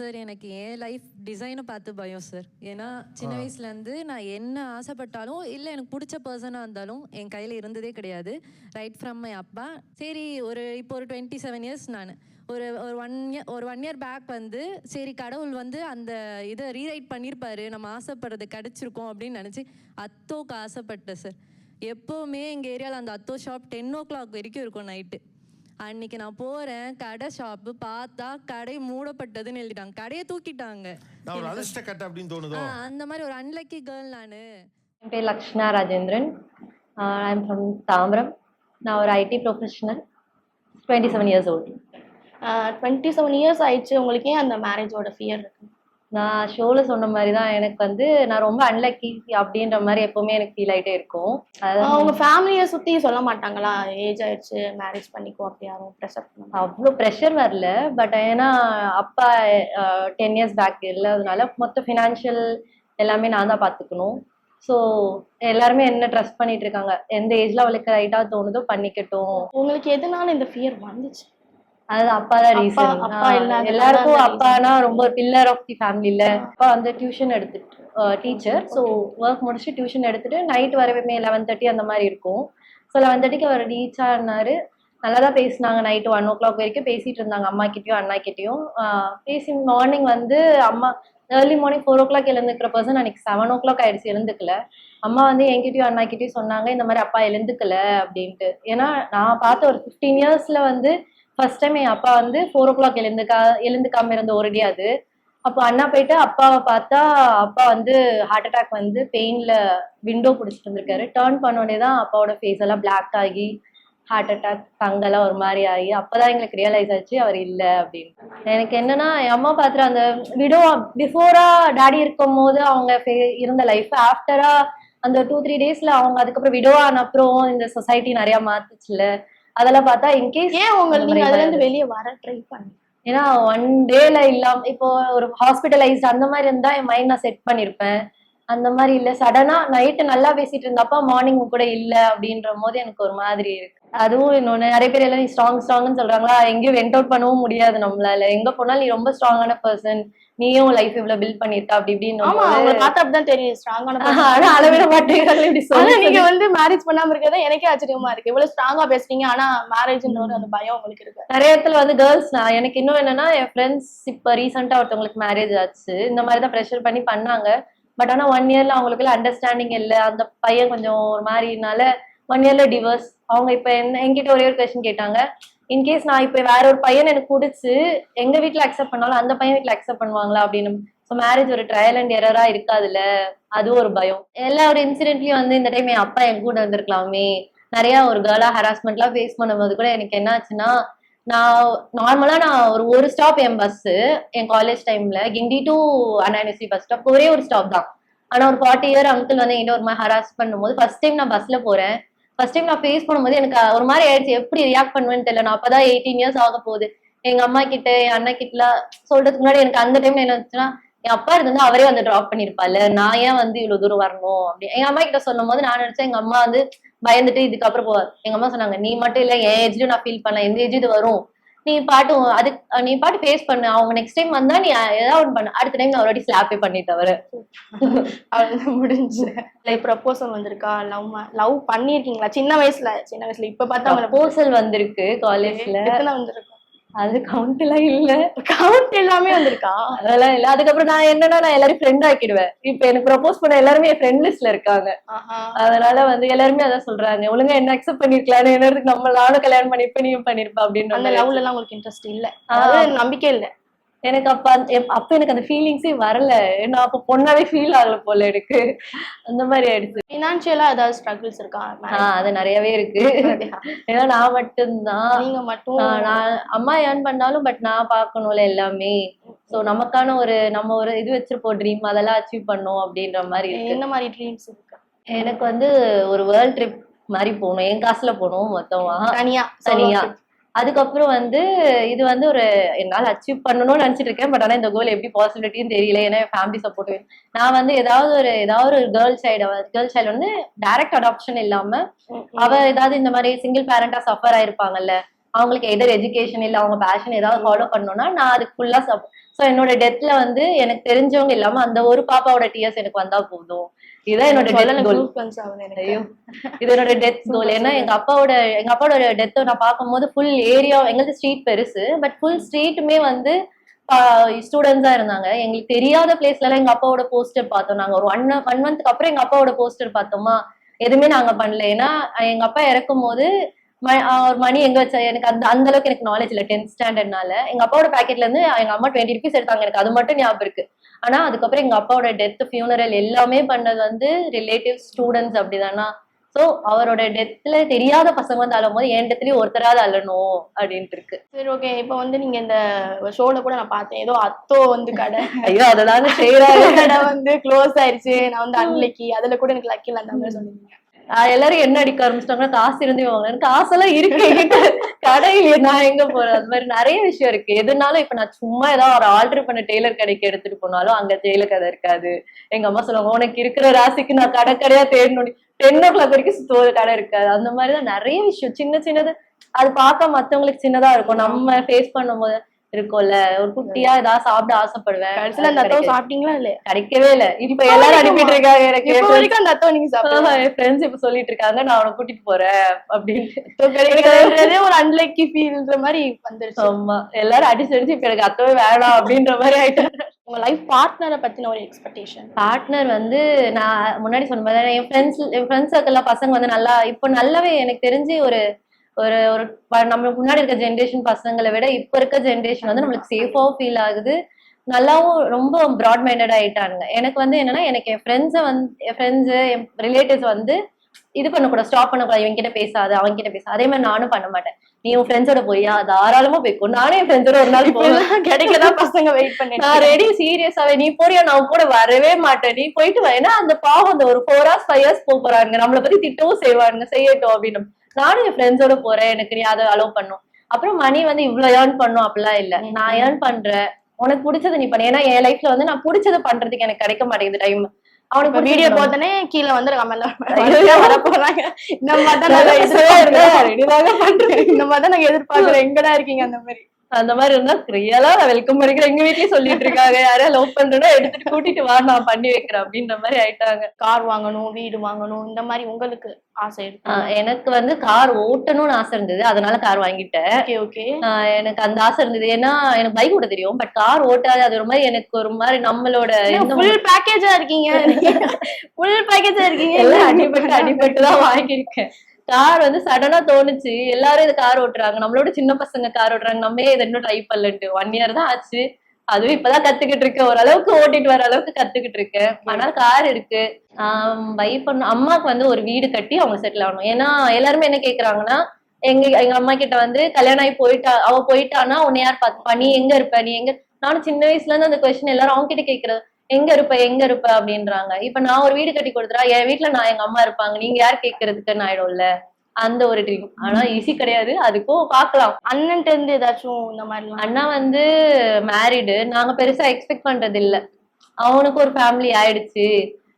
Sir எனக்கு என் life டிசைனை பார்த்து பயம் சார். ஏன்னா சின்ன வயசுலேருந்து நான் என்ன ஆசைப்பட்டாலும் இல்லை எனக்கு பிடிச்ச பர்சனாக இருந்தாலும் என் கையில் இருந்ததே கிடையாது. ரைட் ஃப்ரம் மை அப்பா. சரி இப்போ ஒரு 27 இயர்ஸ் நான் ஒரு ஒன் இயர் பேக் வந்து சரி கடவுள் வந்து அந்த இதை ரீரைட் பண்ணியிருப்பாரு, நம்ம ஆசைப்படுறது கிடைச்சிருக்கோம் அப்படின்னு நினச்சி அத்தோக்கு ஆசைப்பட்டேன் சார். எப்போவுமே எங்கள் ஏரியாவில் அந்த அத்தோ ஷாப் 10 o'clock வரைக்கும் இருக்கும் நைட்டு. அன்னைக்கு நான் போறேன், கடை ஷாப்பு பார்த்தா கடை மூடப்பட்டதுன்னு எழுதிட்டாங்க, கடையை தூக்கிட்டாங்க. அந்த மாதிரி ஒரு அன்லக்கி கேர்ள் நானு. என் பேர் Lakshna Rajendran. I am from Tambaram. நான் ஒரு ID professional. 27 years old. 27 years ஆயிடுச்சு. உங்களுக்கு ஏன் அந்த மேரேஜோட ஃபியர் இருக்கு? நான் ஷோவில் சொன்ன மாதிரி தான், எனக்கு வந்து நான் ரொம்ப அன்லக்கி அப்படின்ற மாதிரி எப்பவுமே எனக்கு ஃபீல் ஆகிட்டே இருக்கும். அவங்க ஃபேமிலியை சுற்றி சொல்ல மாட்டாங்களா, ஏஜ் ஆயிடுச்சு மேரேஜ் பண்ணிக்கோ அப்படி யாரும் ப்ரெஷர் பண்ணாங்க? அவ்வளோ ப்ரெஷர் வரல. பட் ஏன்னா அப்பா 10 இயர்ஸ் பேக் இல்லாததுனால மொத்த ஃபினான்ஷியல் எல்லாமே நான் தான் பார்த்துக்கணும். ஸோ எல்லாருமே என்ன ட்ரஸ்ட் பண்ணிட்டு இருக்காங்க, எந்த ஏஜ்ல அவளுக்கு ரைட்டா தோணுதோ பண்ணிக்கட்டும். உங்களுக்கு எதனால இந்த ஃபியர் வந்துச்சு? அது அப்பா தான் ரீசன். எல்லாருக்கும் அப்பானா ரொம்ப பில்லர் ஆஃப் தி ஃபேமிலில. அப்பா வந்து டியூஷன் எடுத்துட்டு டீச்சர். ஸோ ஒர்க் முடிச்சுட்டு டியூஷன் எடுத்துட்டு நைட் வரவே 11:30 அந்த மாதிரி இருக்கும். ஸோ 11:30 அவர் ரீச் ஆனாரு. நல்லா தான் பேசினாங்க. நைட்டு 1 o'clock வரைக்கும் பேசிட்டு இருந்தாங்க அம்மா கிட்டயும் அண்ணா கிட்டயும். பேசி மார்னிங் வந்து அம்மா ஏர்லி மார்னிங் 4 o'clock எழுந்துக்கிற பர்சன் அன்னைக்கு 7 o'clock ஆயிடுச்சு எழுந்துக்கல. அம்மா வந்து என்கிட்டயும் அண்ணா கிட்டயும் சொன்னாங்க இந்த மாதிரி அப்பா எழுந்துக்கல அப்படின்ட்டு. ஏன்னா நான் பார்த்த ஒரு 15 இயர்ஸ்ல வந்து ஃபர்ஸ்ட் டைம் என் அப்பா வந்து 4 o'clock எழுந்துக்காம இருந்த ஒரு டே அது. அப்போ அண்ணா போயிட்டு அப்பாவை பார்த்தா அப்பா வந்து ஹார்ட் அட்டாக் வந்து பெயின்ல விண்டோ பிடிச்சிட்டு இருந்திருக்காரு. டேர்ன் பண்ணோடனே தான் அப்பாவோட ஃபேஸ் எல்லாம் பிளாக் ஆகி ஹார்ட் அட்டாக் தங்கெல்லாம் ஒரு மாதிரி ஆகி அப்பதான் எங்களுக்கு ரியலைஸ் ஆச்சு அவர் இல்லை அப்படின்னு. எனக்கு என்னன்னா என் அம்மா பார்த்துட்டு அந்த விடோ பிஃபோரா டேடி இருக்கும் போது அவங்க இருந்த லைஃப், ஆஃப்டரா அந்த 2-3 daysல அவங்க அதுக்கப்புறம் விடோ ஆன அப்புறம் இந்த சொசைட்டி நிறைய மாத்துச்சுல, அதெல்லாம் பார்த்தா இன்கேஸ் ஏன் உங்களுக்கு அதுல இருந்து வெளியே வர ட்ரை பண்ணி? ஏன்னா 1 dayல இல்லாம இப்போ ஒரு ஹாஸ்பிட்டலைஸ்ட் அந்த மாதிரி இருந்தா என் மைண்ட் நான் செட் பண்ணிருப்பேன். அந்த மாதிரி இல்ல, சடனா நைட்டு நல்லா பேசிட்டு இருந்தப்பா மார்னிங் கூட இல்ல அப்படின்ற போது எனக்கு ஒரு மாதிரி இருக்கு. அதுவும் இன்னொன்னு, நிறைய பேர் எல்லாம் நீ ஸ்ட்ராங்னு சொல்றாங்களா, எங்கேயும் வெண்ட் அவுட் பண்ணவும் முடியாது நம்மளால. எங்க போனாலும் நீ ரொம்ப ஸ்ட்ராங்கான பர்சன், நீயும் லைஃப் இவ்வளவு பில்ட் பண்ணிருக்க அப்படி இப்படின்னு பார்த்தா அப்படிதான் தெரியும் ஸ்ட்ராங்கான. ஆனா அளவிட மாட்டேங்கிறாங்க. நீங்க வந்து மேரேஜ் பண்ணாம இருக்கிறதா எனக்கே ஆச்சரியமா இருக்கு. இவ்வளவு ஸ்ட்ராங்கா பேசுறீங்க ஆனா மேரேஜ்ன்ற ஒரு அந்த பயம் உங்களுக்கு இருக்கு. நிறைய இடத்துல வந்து கேர்ள்ஸ், எனக்கு இன்னும் என்னன்னா என் ஃப்ரெண்ட்ஸ் இப்ப ரீசெண்டா ஒருத்தவங்களுக்கு மேரேஜ் ஆச்சு. இந்த மாதிரிதான் ப்ரெஷர் பண்ணி பண்ணாங்க. பட் ஆனா 1 yearல அவங்களுக்குள்ள அண்டர்ஸ்டாண்டிங் இல்லை. அந்த பையன் கொஞ்சம் ஒரு மாதிரினால 1 yearல டிவோர்ஸ். அவங்க இப்ப என்கிட்ட ஒரே ஒரு கொஸ்டின் கேட்டாங்க, இன்கேஸ் நான் இப்ப வேற ஒரு பையன் எனக்கு பிடிச்சு எங்க வீட்டுல அக்செப்ட் பண்ணாலும் அந்த பையன் வீட்டுல அக்செப்ட் பண்ணுவாங்களா அப்படின்னு. ஸோ மேரேஜ் ஒரு ட்ரையல் அண்ட் எரரா இருக்காதுல்ல, அது ஒரு பயம். எல்லா ஒரு இன்சிடென்ட்லயும் வந்து இந்த டைம் என் அப்பா என் கூட வந்திருக்கலாமே. நிறைய ஒரு கேர்ளா ஹராஸ்மெண்ட்லாம் ஃபேஸ் பண்ணும்போது கூட எனக்கு என்ன ஆச்சுன்னா, நான் நார்மலா ஒரு ஸ்டாப் என் பஸ் என் காலேஜ் டைம்ல Guindy to Anna university bus stop ஒரே ஒரு ஸ்டாப் தான். ஆனா ஒரு 40 year அங்கிள் வந்து என்கிட்ட ஒரு மாதிரி ஹராஸ் பண்ணும்போது ஃபர்ஸ்ட் டைம் நான் பஸ்ல போறேன். ஃபர்ஸ்ட் டைம் நான் ஃபேஸ் பண்ணும்போது எனக்கு ஒரு மாதிரி ஆயிடுச்சு, எப்படி ரியாக்ட் பண்ணுவேன்னு தெரியல. நான் அப்பதான் 18 years ஆக போகுது. எங்க அம்மா கிட்ட என் அண்ணா கிட்டலாம் சொல்றதுக்கு முன்னாடி எனக்கு அந்த டைம்ல என்ன இருந்துச்சுன்னா, என் அப்பா இருந்து அவரே வந்து டிராப் பண்ணிருப்பாரு, நான் ஏன் வந்து இவ்வளவு தூரம் வரணும் அப்படி எங்க அம்மா கிட்ட சொல்லும் போது நான் நினைச்சேன் எங்க அம்மா வந்து பயந்துட்டு இதுக்கப்புறம் போவார். எங்க அம்மா சொன்னாங்க, நீ மட்டும் இல்ல என் ஏஜ்லயும் நான் ஃபீல் பண்ணேன், எந்த ஏஜ் இது வரும், நீ பாட்டு ஃபேஸ் பண்ணு, அவங்க நெக்ஸ்ட் டைம் வந்தா நீ ஏதாவது ஒன்று பண்ணு. அடுத்த டைம் நான் ஒரு வாட்டி ஸ்லாப்பே பண்ணிட்டு அவரு முடிஞ்சு. ப்ரப்போசல் வந்திருக்கா? லவ் பண்ணிருக்கீங்களா சின்ன வயசுல? இப்ப பார்த்தா ப்ரப்போசல் வந்திருக்கு காலேஜ்ல. எத்தனை வந்திருக்கு? அது கவுண்ட் எல்லாம் இல்ல. கவுண்ட் எல்லாமே வந்திருக்கா? அதெல்லாம் இல்ல. அதுக்கப்புறம் நான் என்னன்னா நான் எல்லாரும் ஃப்ரெண்ட் ஆக்கிடுவேன். இப்ப எனக்கு ப்ரப்போஸ் பண்ண எல்லாருமே என் ஃப்ரெண்ட் லிஸ்ட்ல இருக்காங்க. அதனால வந்து எல்லாருமே அதான் சொல்றாங்க, ஒழுங்கா என்ன அக்செப்ட் பண்ணிருக்கலாம், என்னதுக்கு நம்ம நானும் கல்யாணம் பண்ணிருப்பேன் நீயும் பண்ணிருப்பா அப்படின்னு. அந்த லவ்ல எல்லாம் உங்களுக்கு இன்ட்ரெஸ்ட் இல்ல, நம்பிக்கை இல்ல எனக்கு. அப்ப எனக்கு அந்த ஃபீலிங்ஸே வரல. நான் அப்ப பொண்ணாவே ஃபீல் ஆகல போல எனக்கு. அந்த மாதிரி ஆயிடுச்சு. ஃபினான்ஷியலா ஏதாவது ஸ்ட்ரகிள்ஸ் இருக்கா? அது நிறையவே இருக்கு. ஏன்னா நான் மட்டும்தான், நீங்க மட்டும் நான் அம்மா ஏர்ன் பண்ணாலும் பட் நான் பாக்கணும்ல எல்லாமே. சோ நமக்கான நம்ம ஒரு இது வச்சிருப்போம் ட்ரீம், அதெல்லாம் அச்சீவ் பண்ணும் அப்படின்ற மாதிரி. என்ன மாதிரி ட்ரீம்ஸ் இருக்கு? எனக்கு வந்து ஒரு வேர்ல்ட் ட்ரிப் மாதிரி போகணும், என் காசுல போகணும் மொத்தமா தனியா. அதுக்கப்புறம் வந்து இது வந்து ஒரு என்னால அச்சீவ் பண்ணணும்னு நினைச்சிட்டு இருக்கேன். பட் ஆனா இந்த கோல் எப்படி பாசிபிலிட்டின்னு தெரியல. ஏன்னா ஃபேமிலி சப்போர்ட் வேணும். நான் வந்து ஏதாவது ஒரு கேர்ள் சைல்டு வந்து டைரக்ட் அடாப்ஷன் இல்லாம அவ ஏதாவது இந்த மாதிரி சிங்கிள் பேரண்டா சஃபர் ஆயிருப்பாங்கல்ல, அவங்களுக்கு எதர் எஜுகேஷன் இல்ல அவங்க பேஷன் ஏதாவது ஃபாலோ பண்ணணும்னா நான் அதுக்கு ஃபுல்லா ஸோ என்னோட டெத்ல வந்து எனக்கு தெரிஞ்சவங்க இல்லாம அந்த ஒரு பாப்பாவோட டிஎஸ் எனக்கு வந்தா போதும். இதுதான் என்னோட டெத் கோல். ஐயோ, இது என்னோட டெத் கோல். ஏன்னா எங்க அப்பாவோட டெத்தை நான் பார்க்கும்போது ஃபுல் ஏரியா, எங்களுக்கு ஸ்ட்ரீட் பெருசு, பட் ஃபுல் ஸ்ட்ரீட்டுமே வந்து ஸ்டூடெண்ட்ஸா இருந்தாங்க. எங்களுக்கு தெரியாத பிளேஸ்ல எல்லாம் எங்க அப்பாவோட போஸ்டர் பார்த்தோம். நாங்க ஒரு ஒன் மந்த்க்கு அப்புறம் எங்க அப்பாவோட போஸ்டர் பார்த்தோமா, எதுவுமே நாங்க பண்ணல. ஏன்னா எங்க அப்பா இறக்கும் போது ஒரு மணி எங்க வச்சா எனக்கு அந்த அளவுக்கு எனக்கு நாலேஜ் இல்ல 10th ஸ்டாண்டர்ட்னால. எங்க அப்பாவோட பாக்கெட்ல இருந்து எங்க அம்மா 20 rupees எடுத்தாங்க, எனக்கு அது மட்டும் ஞாபகம் இருக்கு. ஆனா அதுக்கப்புறம் எங்க அப்பாவோட டெத், ஃபியூனரல் எல்லாமே பண்ணது வந்து ரிலேட்டிவ், ஸ்டூடெண்ட்ஸ் அப்படிதானா. சோ அவரோட டெத்ல தெரியாத பசங்க வந்து அழும் போது என் டெத்லயும் ஒருத்தராவது அழணும் அப்படின்ட்டு இருக்கு. சரி, ஓகே. இப்ப வந்து நீங்க இந்த ஷோல கூட நான் பார்த்தேன், ஏதோ அத்தோ வந்து கடை ஐயோ அதெல்லாம் செய்யறாங்க, கடை வந்து க்ளோஸ் ஆயிருச்சு, நான் வந்து அன்லக்கி, அதுல கூட எனக்கு லக்கில் அந்த மாதிரி சொன்னீங்க. எல்லாரும் என்ன அடிக்க ஆரம்பிச்சிட்டாங்கன்னா காசு இருந்து வாங்க, எனக்கு காசெல்லாம் இருக்கு கடையில, நான் எங்க போறேன். அது மாதிரி நிறைய விஷயம் இருக்கு. எதுனாலும் இப்ப நான் சும்மா ஏதாவது ஒரு ஆர்டர் பண்ண டெய்லர் கடைக்கு எடுத்துட்டு போனாலும் அங்க டெய்லர் கடை இருக்காது. எங்க அம்மா சொல்லுவாங்க, உனக்கு இருக்கிற ராசிக்கு நான் கடையா தேடணும், 10 o'clock வரைக்கும் கடை இருக்காது. அந்த மாதிரிதான் நிறைய விஷயம், சின்ன சின்னது. அது பார்க்க மத்தவங்களுக்கு சின்னதா இருக்கும், நம்ம ஃபேஸ் பண்ணும்போது இருக்கும்ல. ஒரு குட்டியா ஏதாவது சாப்பிட ஆசைப்படுவேன். கடைசியில அந்த அத்தோ சாப்பிட்டீங்களா இல்ல? கிடைக்கவே இல்ல. இப்ப எல்லாரும் அனுப்பிட்டு இருக்காங்க எனக்கு. இப்ப வரைக்கும் அந்த அத்தோ நீங்க சாப்பிடுங்க. என் ஃப்ரெண்ட்ஸ் இப்ப சொல்லிட்டு இருக்காங்க, நான் அவனை கூட்டிட்டு போறேன் அப்படின்னு. கிடைக்கிறதே ஒரு அன்லக்கி ஃபீல்ன்ற மாதிரி வந்துருச்சு. ஆமா, எல்லாரும் அடிச்சு இப்ப எனக்கு அத்தவே வேணாம் அப்படின்ற மாதிரி ஆயிட்டாங்க. உங்க லைஃப் பார்ட்னரை பத்தின ஒரு எக்ஸ்பெக்டேஷன்? பார்ட்னர் வந்து நான் முன்னாடி சொன்ன மாதிரி என் ஃப்ரெண்ட்ஸ் சர்க்கிள்ல பசங்க வந்து நல்லா, இப்ப நல்லாவே எனக்கு தெரிஞ்சு ஒரு ஒரு ஒரு நம்மளுக்கு முன்னாடி இருக்க ஜென்ரேஷன் பசங்களை விட இப்ப இருக்க ஜென்ரேஷன் வந்து நம்மளுக்கு சேஃபாவும் ஃபீல் ஆகுது, நல்லாவும் ரொம்ப ப்ராட் மைண்டட் ஆயிட்டாங்க. எனக்கு வந்து என்னன்னா, எனக்கு என் ஃப்ரெண்ட்ஸ் என் ரிலேட்டிவ்ஸ் வந்து இது பண்ணக்கூடாது, ஸ்டாப் பண்ணக்கூடாது, இவன்கிட்ட பேசாது அவன்கிட்ட பேசாது. அதே மாதிரி நானும் பண்ண மாட்டேன். நீ உன் ஃப்ரெண்ட்ஸோட போயா தாராளமா போய்க்கும், நானே என் ஃப்ரெண்ட்ஸோட ஒரு நாள் போகலாம், கிடைக்கதான் பசங்க வெயிட் பண்ணி நான் ரெடி, சீரியஸாவே நீ போறியா, நான் கூட வரவே மாட்டேன், நீ போயிட்டு வா. ஏன்னா அந்த பாவம் அந்த ஒரு 4 hours 5 hours போறாங்க, நம்மளை பத்தி திட்டவும் செய்வாங்க, செய்யட்டும் அப்படின்னு. நானும் என் ஃப்ரெண்ட்ஸோட போறேன், எனக்கு நீ அதை அலோவ் பண்ணும். அப்புறம் மணி வந்து இவ்வளவு ஏர்ன் பண்ணும் அப்படிலாம் இல்ல, நான் ஏர்ன் பண்றேன், உனக்கு பிடிச்சது நீ பண்ண. ஏன்னா என் லைஃப்ல வந்து நான் பிடிச்சதை பண்றதுக்கு எனக்கு கிடைக்க மாட்டேங்குது டைம். அவனுக்கு வீடியோ போத்தனே கீழே வந்து கமெண்ட்ல வர போறாங்க, இந்த மாதிரி நாங்க எதிர்பார்க்கிறோம், எங்கடா இருக்கீங்க அந்த மாதிரி. அந்த மாதிரி இருந்தா ரியலா நான் வெல்கம் பண்ணிக்கிறேன். எங்க வீட்லயும் சொல்லிட்டு இருக்காங்க, யாரையா லவ் பண்றேன்னா எடுத்துட்டு கூட்டிட்டு வா, நான் பண்ணி வைக்கிறேன் அப்படின்ற மாதிரி ஆயிட்டாங்க. கார் வாங்கணும், வீடு வாங்கணும், இந்த மாதிரி உங்களுக்கு ஆசை இருக்கு? எனக்கு வந்து கார் ஓட்டணும்னு ஆசை இருந்தது, அதனால கார் வாங்கிட்டேன். எனக்கு அந்த ஆசை இருந்தது. ஏன்னா எனக்கு பைக் ஓட்ட தெரியும், பட் கார் ஓட்டாது. அது ஒரு மாதிரி எனக்கு ஒரு மாதிரி நம்மளோட ஃபுல் பேக்கேஜா இருக்கீங்க, ஃபுல் பேக்கேஜா இருக்கீங்க. எல்லாம் அடிபட்டுதான் வாங்கியிருக்கேன். கார் வந்து சடனா தோணுச்சு, எல்லாரும் இது கார் ஓட்டுறாங்க, நம்மளோட சின்ன பசங்க கார் ஓட்டுறாங்க, நம்ம இதை இன்னும் ட்ரை பண்ணலன்ட்டு 1 year தான் ஆச்சு. அதுவும் இப்பதான் கத்துக்கிட்டு இருக்கேன், ஓரளவுக்கு ஓட்டிட்டு வர அளவுக்கு கத்துக்கிட்டு இருக்கேன். ஆனா கார் இருக்கு. பை பண்ண அம்மாவுக்கு வந்து ஒரு வீடு கட்டி அவங்க செட்டில் ஆகணும். ஏன்னா எல்லாருமே என்ன கேக்குறாங்கன்னா, எங்க அம்மா கிட்ட வந்து கல்யாணம் ஆகி அவ போயிட்டானா உன்னை யார் பாத்துப்பா, நீ எங்க இருப்ப, நீ எங்க. நானும் சின்ன வயசுல இருந்து அந்த கொஸ்டின் எல்லாரும் அவங்க கிட்ட கேக்குறது, எங்க இருப்ப அப்படின்றாங்க. இப்ப நான் ஒரு வீடு கட்டி கொடுத்துறா, என் வீட்டுல நான் எங்க அம்மா இருப்பாங்க, நீங்க யார் கேக்குறதுக்குன்னு ஆயிடும்ல. அந்த ஒரு ட்ரீம். ஆனா ஈஸி கிடையாது, அதுக்கும் பாக்கலாம். அண்ணன்ட்ட இருந்து ஏதாச்சும் இந்த மாதிரி? அண்ணா வந்து மேரிடு, நாங்க பெருசா எக்ஸ்பெக்ட் பண்றது இல்ல. அவனுக்கு ஒரு ஃபேமிலி ஆயிடுச்சு,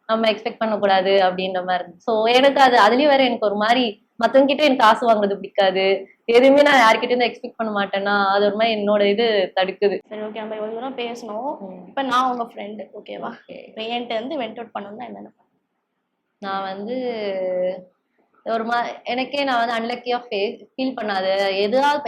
நம்ம எக்ஸ்பெக்ட் பண்ணக்கூடாது அப்படின்ற மாதிரி இருந்து. சோ எனக்கு அதுலயும் வேற எனக்கு ஒரு மாதிரி மத்தவங்க கிட்ட எனக்கு காசு வாங்குறது பிடிக்காது, எதுவுமே நான் யார்கிட்ட இருந்து எக்ஸ்பெக்ட் பண்ண மாட்டேன்னா அது ஒரு மாதிரி என்னோட இது தடுக்குது. சரி, ஓகே, நம்ம இவ்வளவு தூரம் பேசணும். இப்ப நான் உங்க ஃப்ரெண்டு, ஓகேவா? இப்ப என்கிட்ட வந்து வெண்ட் அவுட் பண்ணணும்னா என்னென்ன? நான் வந்து ஒரு எனக்கே நான் வந்து அன்லக்கியா ஃபீல் பண்ணாது.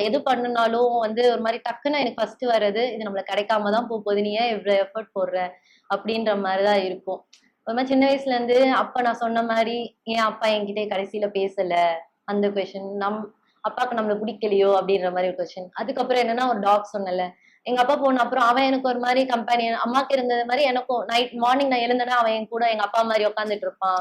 எது பண்ணுனாலும் வந்து ஒரு மாதிரி டக்குன்னு எனக்கு ஃபர்ஸ்ட் வர்றது, இது நம்மளுக்கு கிடைக்காம தான் போகுது, நீ ஏன் இவ்வளவு எஃபர்ட் போடுற அப்படின்ற மாதிரிதான் இருக்கும். ஒரு மாதிரி சின்ன வயசுல இருந்து அப்ப நான் சொன்ன மாதிரி ஏன் அப்பா என்கிட்ட கடைசியில பேசல, அந்த கொஸ்டின். அப்பாவுக்கு நம்மள பிடிக்கலையோ அப்படின்ற மாதிரி ஒரு கொஸ்டின். அதுக்கப்புறம் என்னன்னா ஒரு டாக் சொன்னல, எங்க அப்பா போன அப்புறம் அவன் எனக்கு ஒரு மாதிரி கம்பெனியன், அம்மாக்கு இருந்தது மாதிரி எனக்கும். மார்னிங் நான் எழுந்தேன்னா அவன் என் கூட எங்க அப்பா மாதிரி உட்காந்துட்டு இருப்பான்.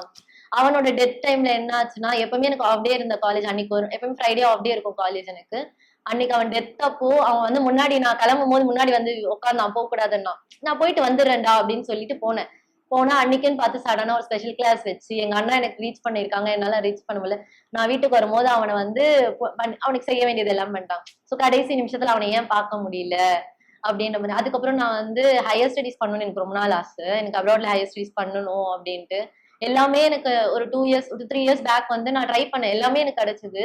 அவனோட டெத் டைம்ல என்ன ஆச்சுன்னா, எப்பவுமே எனக்கு ஆஃப் டே இருந்த காலேஜ், அன்னைக்கு எப்பவுமே ஃப்ரைடே ஆஃப் டே இருக்கும் காலேஜ் எனக்கு. அன்னைக்கு அவன் டெத் அப்போ அவன் வந்து முன்னாடி, நான் கிளம்பும் போது முன்னாடி வந்து உட்காந்து போக கூடாதுன்னா, நான் போயிட்டு வந்துடுறேன்டா அப்படின்னு சொல்லிட்டு போனா அன்னைக்குன்னு பார்த்து சடனா ஒரு ஸ்பெஷல் கிளாஸ் வச்சு எங்க அண்ணா எனக்கு ரீச் பண்ணிருக்காங்க, என்னால ரீச் பண்ண முடியல. நான் வீட்டுக்கு வரும்போது அவனை வந்து அவனுக்கு செய்ய வேண்டியது எல்லாம் பண்ணிட்டான். சோ கடைசி நிமிஷத்துல அவனை ஏன் பார்க்க முடியல அப்படின்ற மாதிரி. அதுக்கப்புறம் நான் வந்து ஹையர் ஸ்டடிஸ் பண்ணணும்னு எனக்கு ரொம்ப நாள் ஆசை, எனக்கு அப்ராட்ல ஹையர் ஸ்டடிஸ் பண்ணணும் அப்படின்ட்டு. எல்லாமே எனக்கு ஒரு 2 இயர்ஸ் ஒரு 3 இயர்ஸ் பேக் வந்து நான் ட்ரை பண்ணேன், எல்லாமே எனக்கு கிடைச்சது.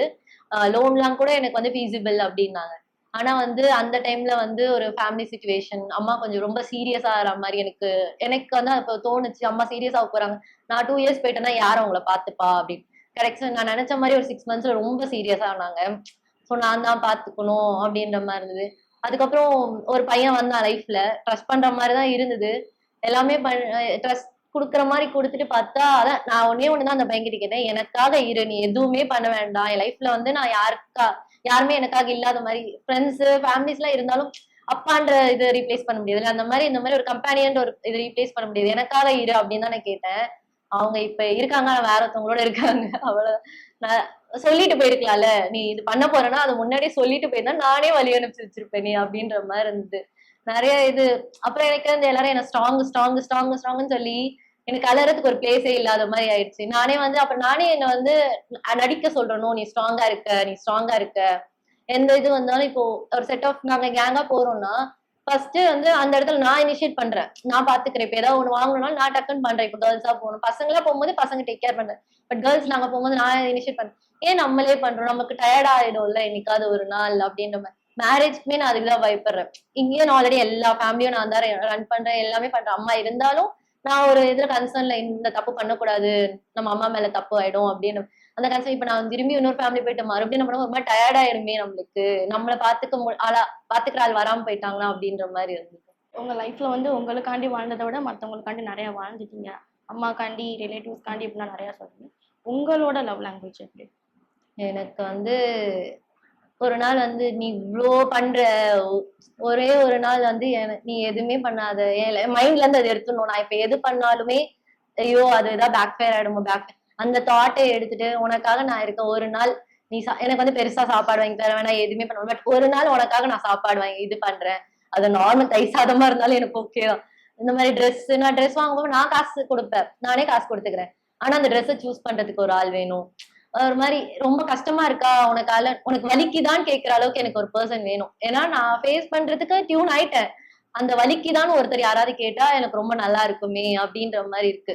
லோன்லாம் கூட எனக்கு வந்து ஃபீஸிபிள் அப்படின்னாங்க. ஆனா வந்து அந்த டைம்ல வந்து ஒரு ஃபேமிலி சுச்சுவேஷன், அம்மா கொஞ்சம் ரொம்ப சீரியஸா ஆகிற மாதிரி எனக்கு எனக்கு வந்து அப்போ தோணுச்சு, அம்மா சீரியஸ் ஆக போறாங்க, நான் 2 இயர்ஸ் போயிட்டேன்னா யார் அவங்கள பாத்துப்பா அப்படின்னு. கரெக்ட், நான் நினைச்ச மாதிரி ஒரு 6 மந்த்ஸ்ல ரொம்ப சீரியஸா ஆனாங்க. ஸோ நான் தான் பாத்துக்கணும் அப்படின்ற மாதிரி இருந்தது. அதுக்கப்புறம் ஒரு பையன் வந்தான் லைஃப்ல, ட்ரஸ்ட் பண்ற மாதிரி தான் இருந்தது. எல்லாமே ட்ரஸ்ட் குடுக்குற மாதிரி குடுத்துட்டு பார்த்தா, அதான் நான் ஒண்ணே ஒண்ணுதான் அந்த பையன்கிட்ட கேட்டேன், எனக்காக இரு, நீ எதுவுமே பண்ண வேண்டாம், என் லைஃப்ல வந்து நான் யாருமே எனக்காக இல்லாத மாதிரி, ஃப்ரெண்ட்ஸ் ஃபேமிலிஸ் எல்லாம் இருந்தாலும் அப்பான்ற இதை ரீப்ளேஸ் பண்ண முடியாது, அந்த மாதிரி இந்த மாதிரி ஒரு கம்பெனியன் ஒரு இதை ரீப்ளேஸ் பண்ண முடியாது, எனக்காக இரு அப்படின்னு தான் நான் கேட்டேன். அவங்க இப்ப இருக்காங்க, ஆனா வேற ஒருத்தவங்களோட இருக்காங்க. அவ்வளவு. நான் சொல்லிட்டு போயிருக்கலாம்ல, நீ இது பண்ண போறேன்னா அதை முன்னாடியே சொல்லிட்டு போயிருந்தா நானே வழி அனுப்பிச்சு வச்சிருப்பேன் நீ அப்படின்ற மாதிரி இருந்தது. நிறைய இது. அப்புறம் எனக்கு வந்து எல்லாரும் என்ன ஸ்ட்ராங் ஸ்ட்ராங் ஸ்ட்ராங் ஸ்ட்ராங்னு சொல்லி எனக்கு அலறதுக்கு ஒரு பிளேஸே இல்லாத மாதிரி ஆயிடுச்சு. நானே வந்து அப்ப நானே என்ன வந்து நடிக்க சொல்றணும், நீ ஸ்ட்ராங்கா இருக்க, நீ ஸ்ட்ராங்கா இருக்க. எந்த இது வந்தாலும் இப்போ ஒரு செட் ஆஃப் நாங்க கேங்கா போறோம்னா ஃபர்ஸ்ட் வந்து அந்த இடத்துல நான் இனிஷியேட் பண்றேன், நான் பாத்துக்கிறேன். இப்ப ஏதாவது ஒண்ணு வாங்கணும்னாலும் நான் டக்குன்னு பண்றேன். இப்ப கேர்ள்ஸா போகணும், பசங்களா போகும்போது பசங்க டேக் கேர் பண்றேன். பட் கேர்ள்ஸ் நாங்க போகும்போது நான் இனிஷியேட் பண்றேன். ஏன் நம்மளே பண்றோம், நமக்கு டயர்ட் ஆயிடும்ல என்னைக்காவது ஒரு நாள் அப்படின்ற மாதிரி. மேரேஜ்க்குமே நான் அதுக்குதான் பயப்படுறேன். இங்கேயும் நான் ஆல்ரெடி எல்லா ஃபேமிலியும் நான் தான் ரன் பண்றேன், எல்லாமே பண்றேன். அம்மா இருந்தாலும் நான் ஒரு இதுல கன்சர்ன்ல இந்த தப்பு பண்ணக்கூடாது, நம்ம அம்மா மேல தப்பு ஆயிடும் அப்படின்னு அந்த கன்சர்ன். இப்ப நான் திரும்பி இன்னொரு ஃபேமிலி போயிட்டு மறுபடியும் நம்ம ரொம்ப டயர்ட் ஆயிருமே, நம்மளுக்கு நம்மளை பாத்துக்கிற ஆள் வராம போயிட்டாங்களா அப்படின்ற மாதிரி இருந்தது. உங்க லைஃப்ல வந்து உங்களுக்காண்டி வாழ்ந்ததை விட மத்தவங்களுக்காண்டி நிறைய வாழ்ந்துட்டீங்க. அம்மாக்காண்டி, ரிலேட்டிவ்ஸ்காண்டி இப்படிலாம் நிறைய சொல்றீங்க. உங்களோட லவ் லாங்குவேஜ் எப்படி? எனக்கு வந்து ஒரு நாள் வந்து நீ இவ்ளோ பண்ற, ஒரே ஒரு நாள் வந்து நீ எதுவுமே பண்ணாத, என் மைண்ட்ல இருந்து அதை எடுத்துடணும். நான் இப்ப எது பண்ணாலுமே ஐயோ அது ஏதாவது பேக் ஃபயர் ஆயிடுமோ, அந்த தாட்டை எடுத்துட்டு உனக்காக நான் இருக்கேன். ஒரு நாள் நீ எனக்கு வந்து பெருசா சாப்பாடு வாங்கி தர வேணாம், எதுவுமே பண்ண, பட் ஒரு நாள் உனக்காக நான் சாப்பாடு வாங்கி இது பண்றேன். அது நார்மல் தை சாதமா இருந்தாலும் எனக்கு ஓகே தான். இந்த மாதிரி நான் ட்ரெஸ் வாங்கும்போது நான் காசு கொடுப்பேன், நானே காசு கொடுத்துக்கிறேன். ஆனா அந்த ட்ரெஸ்ஸை சூஸ் பண்றதுக்கு ஒரு ஆள் வேணும். ஒரு மாதிரி ரொம்ப கஷ்டமா இருக்கா உனக்கு வலிக்குதான்னு கேட்கிற அளவுக்கு எனக்கு ஒரு பர்சன் வேணும். ஏன்னா நான் ஃபேஸ் பண்றதுக்கு டியூன் ஆயிட்டேன். அந்த வலிக்குதான்னு ஒருத்தர் யாராவது கேட்டா எனக்கு ரொம்ப நல்லா இருக்குமே அப்படின்ற மாதிரி இருக்கு.